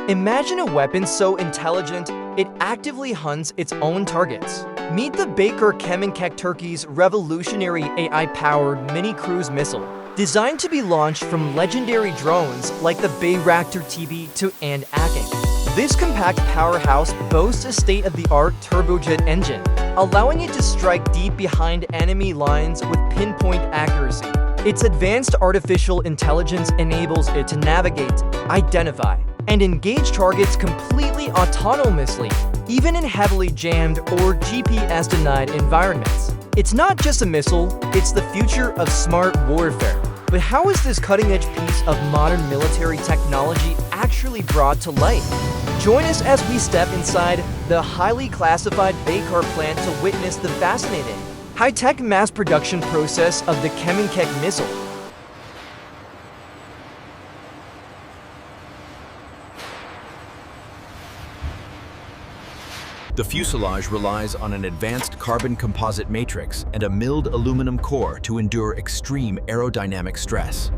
Imagine a weapon so intelligent, it actively hunts its own targets. Meet the Baykar KEMANKEŞ Turkey's revolutionary AI-powered mini-cruise missile. Designed to be launched from legendary drones like the Bayraktar TB2 and UCAVs. This compact powerhouse boasts a state-of-the-art turbojet engine, allowing it to strike deep behind enemy lines with pinpoint accuracy. Its advanced artificial intelligence enables it to navigate, identify, and engage targets completely autonomously, even in heavily jammed or GPS-denied environments. It's not just a missile, it's the future of smart warfare. But how is this cutting-edge piece of modern military technology actually brought to life? Join us as we step inside the highly classified Baykar plant to witness the fascinating, high-tech mass production process of the KEMANKEŞ missile. The fuselage relies on an advanced carbon composite matrix and a milled aluminum core to endure extreme aerodynamic stress.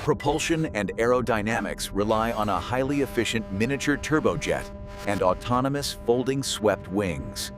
Propulsion and aerodynamics rely on a highly efficient miniature turbojet and autonomous folding swept wings.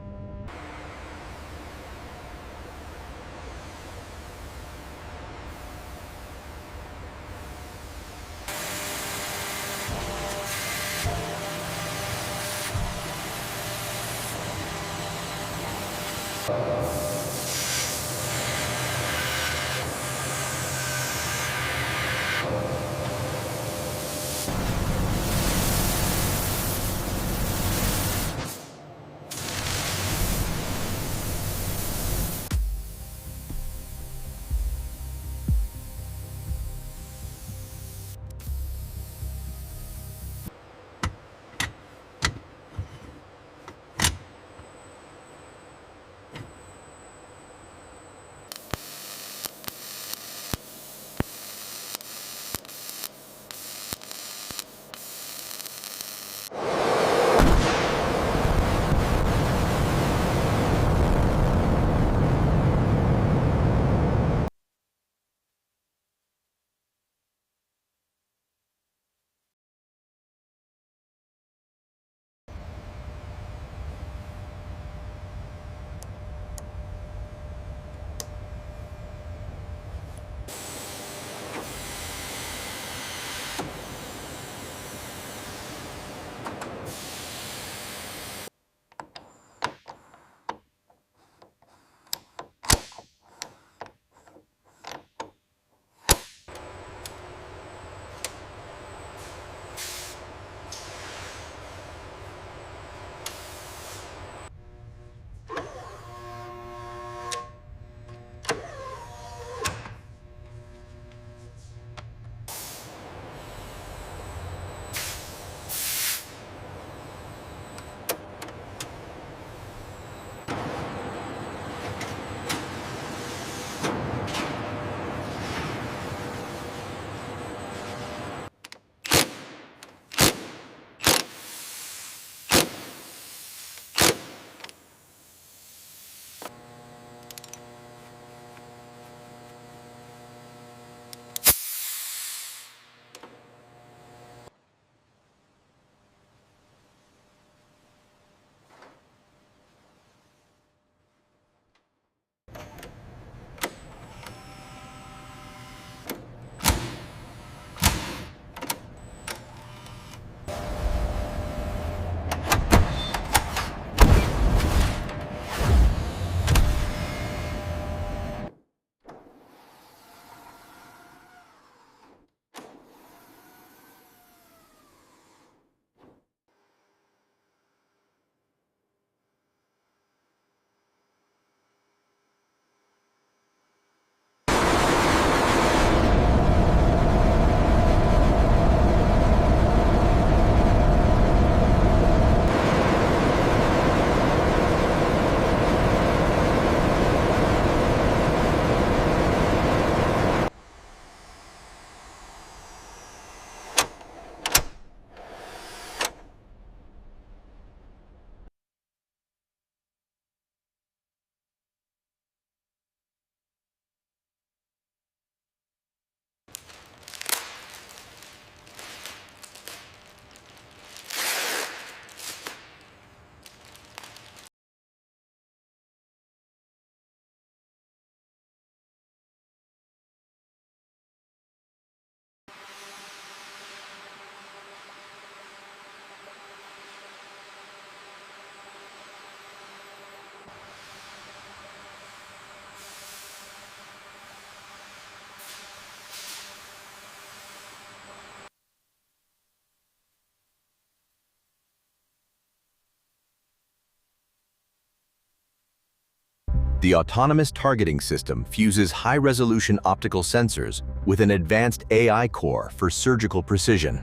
The autonomous targeting system fuses high-resolution optical sensors with an advanced AI core for surgical precision.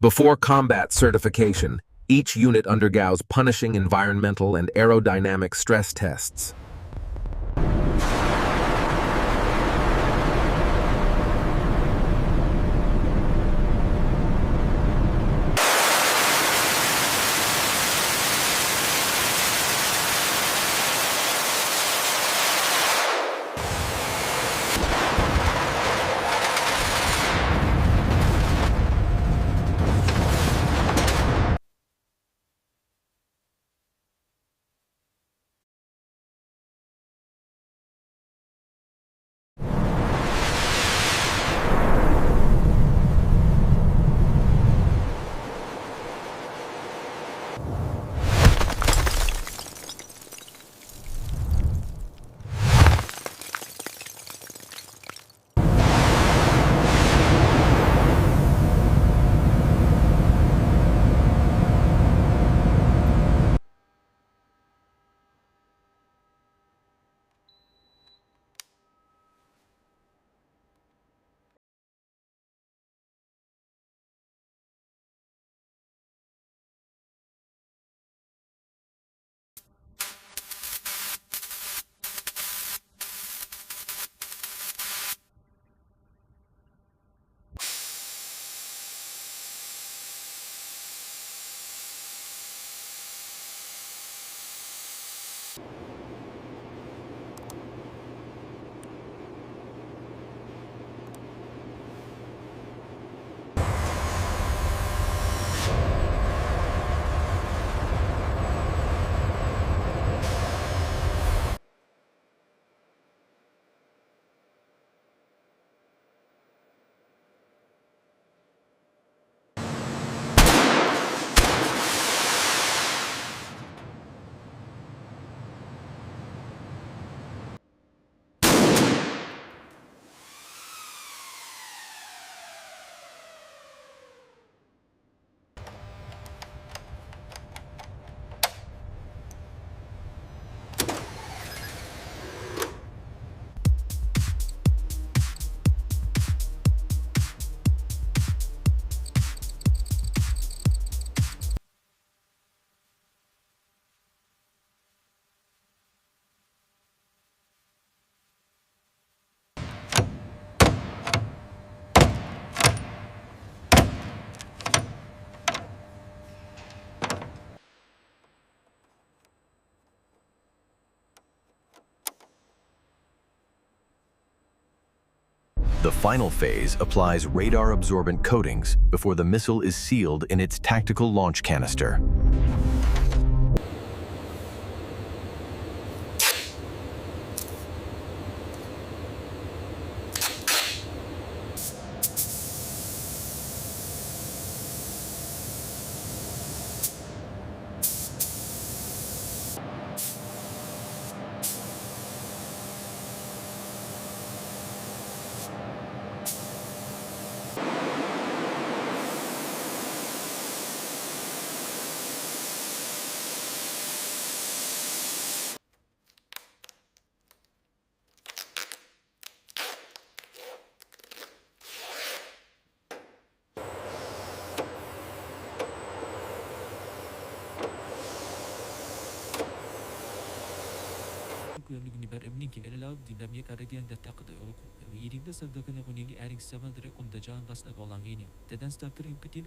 Before combat certification, each unit undergoes punishing environmental and aerodynamic stress tests. The final phase applies radar-absorbent coatings before the missile is sealed in its tactical launch canister. dinamik arayan da takdı olku. Yedinde sabda kana kunigi aring 7 direk unda can gasna golang ini. Teden starter impetin